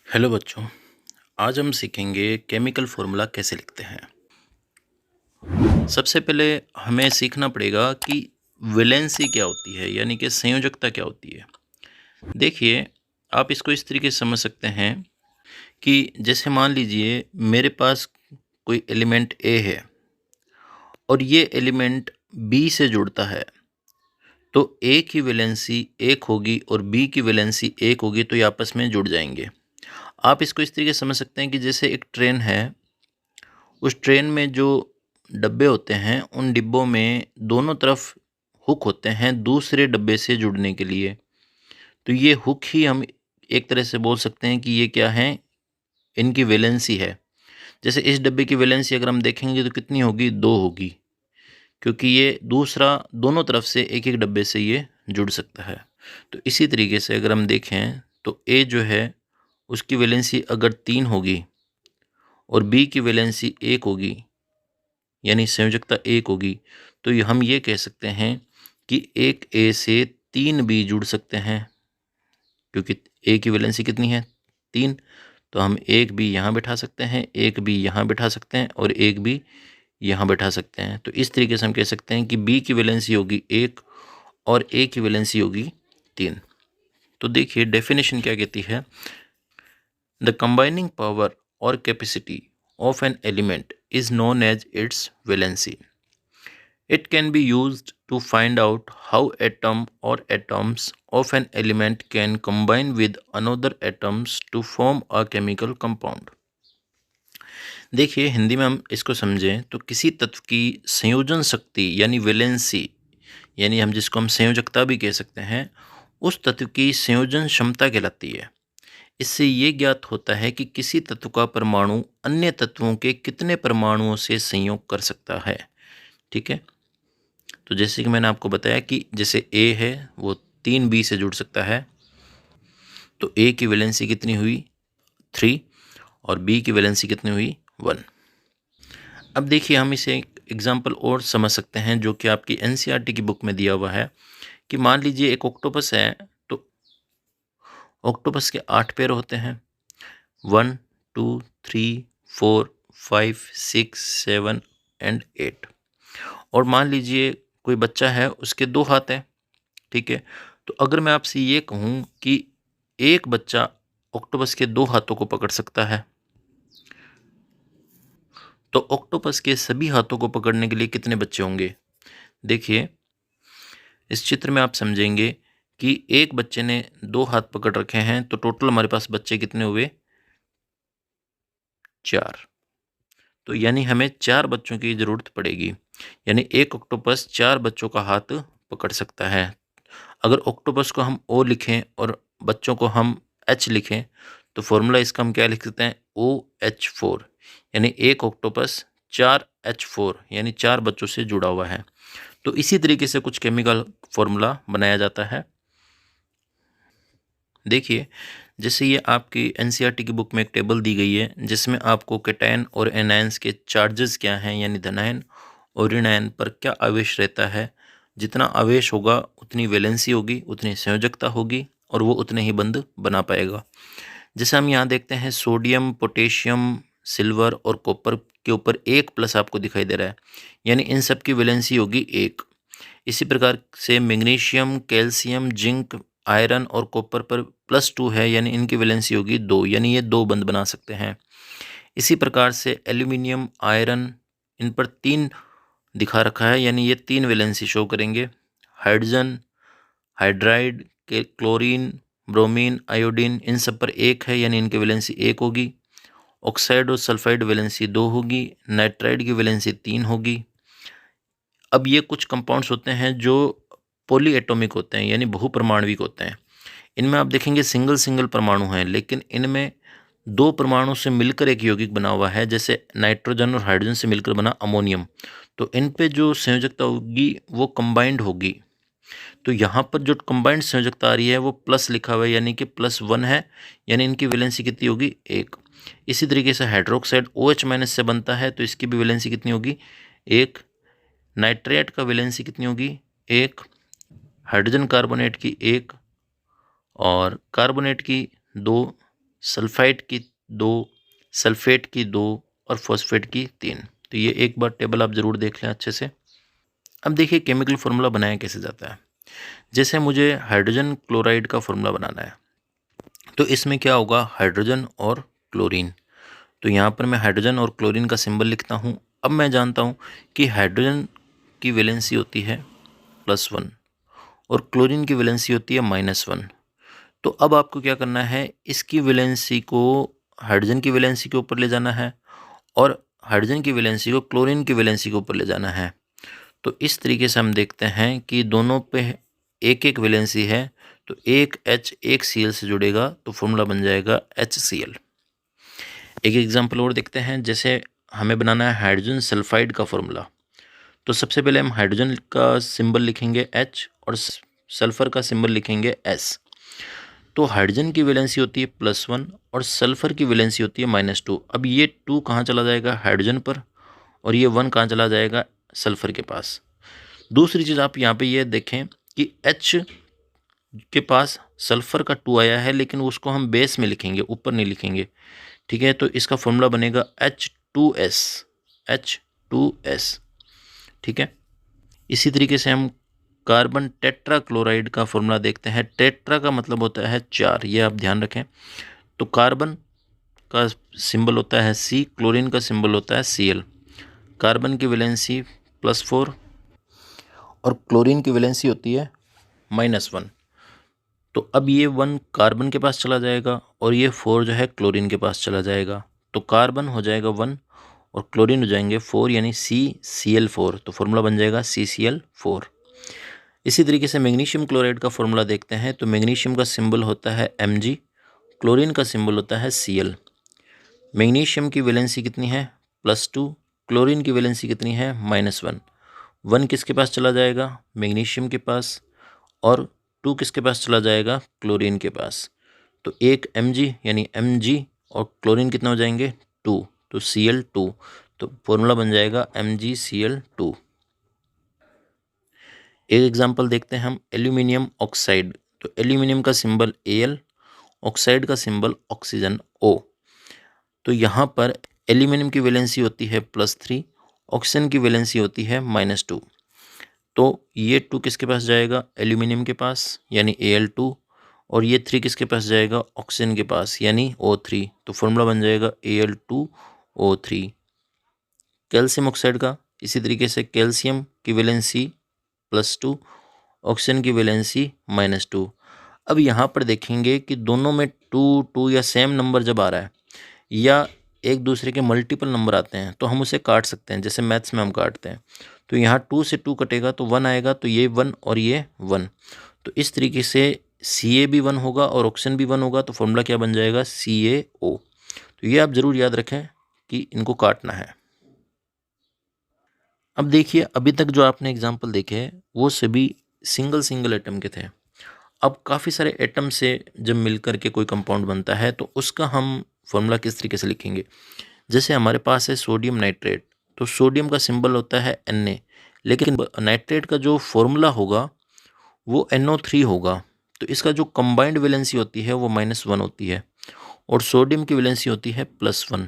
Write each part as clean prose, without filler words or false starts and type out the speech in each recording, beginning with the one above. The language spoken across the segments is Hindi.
हेलो बच्चों, आज हम सीखेंगे केमिकल फॉर्मूला कैसे लिखते हैं। सबसे पहले हमें सीखना पड़ेगा कि वैलेंसी क्या होती है, यानी कि संयोजकता क्या होती है। देखिए, आप इसको इस तरीके से समझ सकते हैं कि जैसे मान लीजिए मेरे पास कोई एलिमेंट ए है और ये एलिमेंट बी से जुड़ता है, तो ए की वैलेंसी एक होगी और बी की वैलेंसी एक होगी, तो ये आपस में जुड़ जाएंगे। आप इसको इस तरीके से समझ सकते हैं कि जैसे एक ट्रेन है, उस ट्रेन में जो डब्बे होते हैं उन डिब्बों में दोनों तरफ हुक होते हैं दूसरे डब्बे से जुड़ने के लिए। तो ये हुक ही हम एक तरह से बोल सकते हैं कि ये क्या है, इनकी वैलेंसी है। जैसे इस डब्बे की वैलेंसी अगर हम देखेंगे तो कितनी होगी, 2 होगी, क्योंकि ये दूसरा दोनों तरफ से एक एक डब्बे से ये जुड़ सकता है। तो इसी तरीके से अगर हम देखें तो ए जो है उसकी वैलेंसी अगर 3 होगी और बी की वैलेंसी 1 होगी, यानी संयोजकता 1 होगी, तो हम ये कह सकते हैं कि एक ए से 3 बी जुड़ सकते हैं, क्योंकि ए की वैलेंसी कितनी है, 3। तो हम एक बी यहाँ बैठा सकते हैं, एक बी यहाँ बैठा सकते हैं और एक बी यहाँ बैठा सकते हैं। तो इस तरीके से हम कह सकते हैं कि बी की वैलेंसी होगी 1 और ए की वैलेंसी होगी 3। तो देखिए डेफिनेशन क्या कहती है, द कंबाइनिंग पावर और capacity of an element is known as its valency. It can be used to find out how atom or atoms of an element can combine with another atoms to form a chemical compound. देखिए हिंदी में हम इसको समझें तो किसी तत्व की संयोजन शक्ति यानी वैलेंसी, यानी हम जिसको हम संयोजकता भी कह सकते हैं, उस तत्व की संयोजन क्षमता कहलाती है। इससे ये ज्ञात होता है कि किसी तत्व का परमाणु अन्य तत्वों के कितने परमाणुओं से संयोग कर सकता है। ठीक है, तो जैसे कि मैंने आपको बताया कि जैसे ए है वो 3 बी से जुड़ सकता है, तो ए की वैलेंसी कितनी हुई, 3, और बी की वैलेंसी कितनी हुई, 1। अब देखिए हम इसे एक एग्जाम्पल और समझ सकते हैं जो कि आपकी एनसीईआरटी की बुक में दिया हुआ है कि मान लीजिए एक ऑक्टोपस है, तो ऑक्टोपस के 8 पैर होते हैं, 1 2 3 4 5 6 7 एंड 8। और मान लीजिए कोई बच्चा है उसके 2 हाथ हैं। ठीक है, तो अगर मैं आपसे ये कहूँ कि एक बच्चा ऑक्टोपस के 2 हाथों को पकड़ सकता है, तो ऑक्टोपस के सभी हाथों को पकड़ने के लिए कितने बच्चे होंगे। देखिए इस चित्र में आप समझेंगे कि एक बच्चे ने 2 हाथ पकड़ रखे हैं, तो टोटल हमारे पास बच्चे कितने हुए, 4। तो यानी हमें 4 बच्चों की ज़रूरत पड़ेगी, यानी एक ऑक्टोपस 4 बच्चों का हाथ पकड़ सकता है। अगर ऑक्टोपस को हम ओ लिखें और बच्चों को हम एच लिखें, तो फॉर्मूला इसका हम क्या लिख सकते हैं, OH4, यानी एक ऑक्टोपस 4H4 यानी 4 बच्चों से जुड़ा हुआ है। तो इसी तरीके से कुछ केमिकल फॉर्मूला बनाया जाता है। देखिए जैसे ये आपकी एनसीईआरटी की बुक में एक टेबल दी गई है जिसमें आपको कैटायन और एनायंस के चार्जेस क्या हैं, यानी धनायन और ऋणायन पर क्या आवेश रहता है। जितना आवेश होगा उतनी वैलेंसी होगी, उतनी संयोजकता होगी और वो उतने ही बंध बना पाएगा। जैसे हम यहाँ देखते हैं सोडियम, पोटेशियम, सिल्वर और कॉपर के ऊपर 1 प्लस आपको दिखाई दे रहा है, यानी इन सब की वैलेंसी होगी 1। इसी प्रकार से मैग्नीशियम, कैल्शियम, जिंक, आयरन और कॉपर पर +2 है, यानी इनकी वैलेंसी होगी 2, यानी ये 2 बंध बना सकते हैं। इसी प्रकार से एल्यूमिनियम, आयरन, इन पर 3 दिखा रखा है, यानी ये 3 वैलेंसी शो करेंगे। हाइड्रोजन, हाइड्राइड के क्लोरीन, ब्रोमीन, आयोडीन, इन सब पर 1 है, यानी इनकी वैलेंसी 1 होगी। ऑक्साइड और सल्फाइड वैलेंसी 2 होगी। नाइट्राइड की वैलेंसी 3 होगी। अब ये कुछ कंपाउंड्स होते हैं जो पॉली एटॉमिक होते हैं, यानी बहुपरमाणविक होते हैं। इनमें आप देखेंगे सिंगल सिंगल परमाणु हैं, लेकिन इनमें 2 परमाणु से मिलकर एक यौगिक बना हुआ है, जैसे नाइट्रोजन और हाइड्रोजन से मिलकर बना अमोनियम। तो इन पे जो संयोजकता होगी वो कंबाइंड होगी। तो यहाँ पर जो कंबाइंड संयोजकता आ रही है वो प्लस लिखा हुआ है, यानी कि +1 है, यानी इनकी वैलेंसी कितनी होगी, 1। इसी तरीके से हाइड्रोक्साइड OH- से बनता है, तो इसकी भी वैलेंसी कितनी होगी, 1। नाइट्रेट का वैलेंसी कितनी होगी, 1। हाइड्रोजन कार्बोनेट की 1 और कार्बोनेट की 2। सल्फाइड की 2, सल्फेट की 2 और फॉस्फेट की 3। तो ये एक बार टेबल आप ज़रूर देख लें अच्छे से। अब देखिए केमिकल फार्मूला बनाया कैसे जाता है। जैसे मुझे हाइड्रोजन क्लोराइड का फार्मूला बनाना है, तो इसमें क्या होगा, हाइड्रोजन और क्लोरीन। तो यहाँ पर मैं हाइड्रोजन और क्लोरीन का सिंबल लिखता हूँ। अब मैं जानता हूँ कि हाइड्रोजन की वैलेंसी होती है +1 और क्लोरीन की वैलेंसी होती है -1। तो अब आपको क्या करना है, इसकी वैलेंसी को हाइड्रोजन की वैलेंसी के ऊपर ले जाना है और हाइड्रोजन की वैलेंसी को क्लोरीन की वैलेंसी के ऊपर ले जाना है। तो इस तरीके से हम देखते हैं कि दोनों पे एक एक वैलेंसी है, तो एक H एक Cl से जुड़ेगा तो फॉर्मूला बन जाएगा HCl। एक एग्जांपल और देखते हैं। जैसे हमें बनाना है हाइड्रोजन सल्फाइड का फॉर्मूला, तो सबसे पहले हम हाइड्रोजन का सिंबल लिखेंगे H और सल्फर का सिंबल लिखेंगे S। तो हाइड्रोजन की वैलेंसी होती है +1 और सल्फर की वैलेंसी होती है -2। अब ये 2 कहाँ चला जाएगा, हाइड्रोजन पर, और ये 1 कहाँ चला जाएगा, सल्फर के पास। दूसरी चीज़ आप यहाँ पे ये देखें कि H के पास सल्फर का 2 आया है, लेकिन उसको हम बेस में लिखेंगे, ऊपर नहीं लिखेंगे। ठीक है, तो इसका फॉर्मूला बनेगा H2S, H2S। ठीक है, इसी तरीके से हम कार्बन टेट्रा क्लोराइड का फॉर्मूला देखते हैं। टेट्रा का मतलब होता है 4, ये आप ध्यान रखें। तो कार्बन का सिंबल होता है C, क्लोरीन का सिंबल होता है Cl। कार्बन की वैलेंसी +4 और क्लोरीन की वैलेंसी होती है -1। तो अब ये 1 कार्बन के पास चला जाएगा और ये 4 जो है क्लोरीन के पास चला जाएगा। तो कार्बन हो जाएगा 1 और क्लोरीन हो जाएंगे 4, यानी CCl4। तो फॉर्मूला बन जाएगा CCl4। इसी तरीके से मैग्नीशियम क्लोराइड का फॉर्मूला देखते हैं। तो मैग्नीशियम का सिंबल होता है Mg, क्लोरीन का सिंबल होता है Cl। मैग्नीशियम की वैलेंसी कितनी है, +2, क्लोरीन की वैलेंसी कितनी है, -1। 1 किसके पास चला जाएगा, मैग्नीशियम के पास, और 2 किसके पास चला जाएगा, क्लोरीन के पास। तो एक Mg यानी Mg और क्लोरीन कितना हो जाएंगे, 2, तो Cl2। तो फॉर्मूला बन जाएगा MgCl2। एक एग्जांपल देखते हैं हम, एल्यूमिनियम ऑक्साइड। तो एल्यूमिनियम का सिंबल Al, ऑक्साइड का सिंबल ऑक्सीजन O। तो यहाँ पर एल्यूमिनियम की वैलेंसी होती है +3, ऑक्सीजन की वैलेंसी होती है -2। तो ये 2 किसके पास जाएगा, एल्यूमिनियम के पास, यानी Al2, और ये 3 किसके पास जाएगा, ऑक्सीजन के पास, यानी O3। तो फॉर्मूला बन जाएगा Al2O3। कैल्शियम ऑक्साइड का इसी तरीके से, कैल्शियम की वैलेंसी +2, ऑक्सीजन की वैलेंसी -2। अब यहाँ पर देखेंगे कि दोनों में 2 या सेम नंबर जब आ रहा है या एक दूसरे के मल्टीपल नंबर आते हैं तो हम उसे काट सकते हैं, जैसे मैथ्स में हम काटते हैं। तो यहाँ 2 से 2 कटेगा तो 1 आएगा, तो ये 1 और ये 1। तो इस तरीके से Ca भी 1 होगा और ऑक्सीजन भी 1 होगा। तो फॉर्मूला क्या बन जाएगा, CaO। तो ये आप ज़रूर याद रखें कि इनको काटना है। अब देखिए, अभी तक जो आपने एग्जाम्पल देखे वो सभी सिंगल सिंगल एटम के थे। अब काफ़ी सारे एटम से जब मिलकर के कोई कंपाउंड बनता है तो उसका हम फॉर्मूला किस तरीके से लिखेंगे। जैसे हमारे पास है सोडियम नाइट्रेट, तो सोडियम का सिंबल होता है Na, लेकिन नाइट्रेट का जो फॉर्मूला होगा वो NO3 होगा। तो इसका जो कंबाइंड वैलेंसी होती है वो -1 होती है और सोडियम की वैलेंसी होती है +1।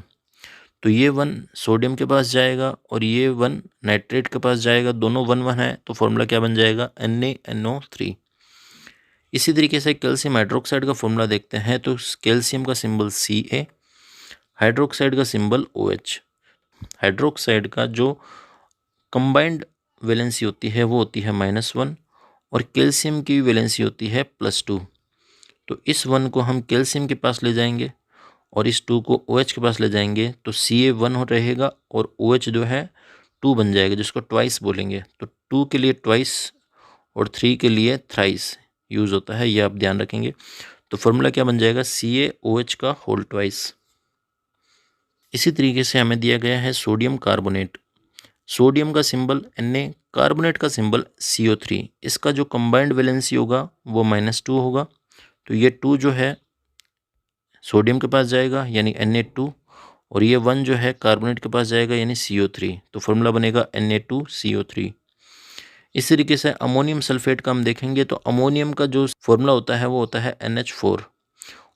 तो ये 1 सोडियम के पास जाएगा और ये 1 नाइट्रेट के पास जाएगा, दोनों 1 1 है। तो फॉर्मूला क्या बन जाएगा, NaNO3। इसी तरीके से कैल्शियम हाइड्रोक्साइड का फॉर्मूला देखते हैं। तो कैल्शियम का सिंबल Ca, हाइड्रोक्साइड का सिंबल OH। हाइड्रोक्साइड का जो कंबाइंड वैलेंसी होती है वो होती है -1 और कैल्शियम की वैलेंसी होती है +2। तो इस 1 को हम कैल्शियम के पास ले जाएंगे और इस 2 को OH के पास ले जाएंगे, तो Ca 1 हो रहेगा और OH जो है 2 बन जाएगा, जिसको ट्वाइस बोलेंगे। तो 2 के लिए ट्वाइस और 3 के लिए थ्राइस यूज़ होता है, ये आप ध्यान रखेंगे। तो फॉर्मूला क्या बन जाएगा, CaOH का होल ट्वाइस। इसी तरीके से हमें दिया गया है सोडियम कार्बोनेट। सोडियम का सिंबल Na, कार्बोनेट का सिंबल CO3। इसका जो कंबाइंड वैलेंसी होगा वो -2 होगा। तो ये 2 जो है सोडियम के पास जाएगा यानी Na2, और ये 1 जो है कार्बोनेट के पास जाएगा यानी CO3। तो फॉर्मूला बनेगा Na2CO3। इस तरीके से अमोनियम सल्फेट का हम देखेंगे। तो अमोनियम का जो फॉर्मूला होता है वो होता है NH4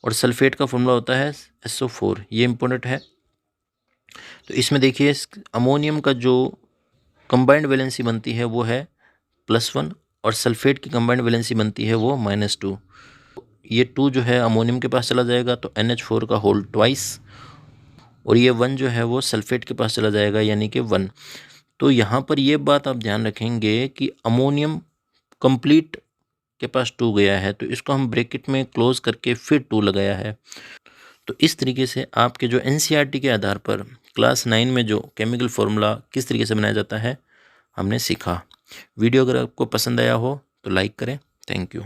और सल्फेट का फॉर्मूला होता है SO4, ये इंपॉर्टेंट है। तो इसमें देखिए अमोनियम का जो कंबाइंड वैलेंसी बनती है वो है +1 और सल्फेट की कंबाइंड वैलेंसी बनती है वो -2। ये 2 जो है अमोनियम के पास चला जाएगा तो NH4 का होल ट्वाइस, और ये 1 जो है वो सल्फेट के पास चला जाएगा यानी कि 1। तो यहाँ पर ये बात आप ध्यान रखेंगे कि अमोनियम कंप्लीट के पास 2 गया है तो इसको हम ब्रैकेट में क्लोज करके फिर 2 लगाया है। तो इस तरीके से आपके जो NCERT के आधार पर क्लास 9 में जो केमिकल फार्मूला किस तरीके से बनाया जाता है हमने सीखा। वीडियो अगर आपको पसंद आया हो तो लाइक करें। Thank you.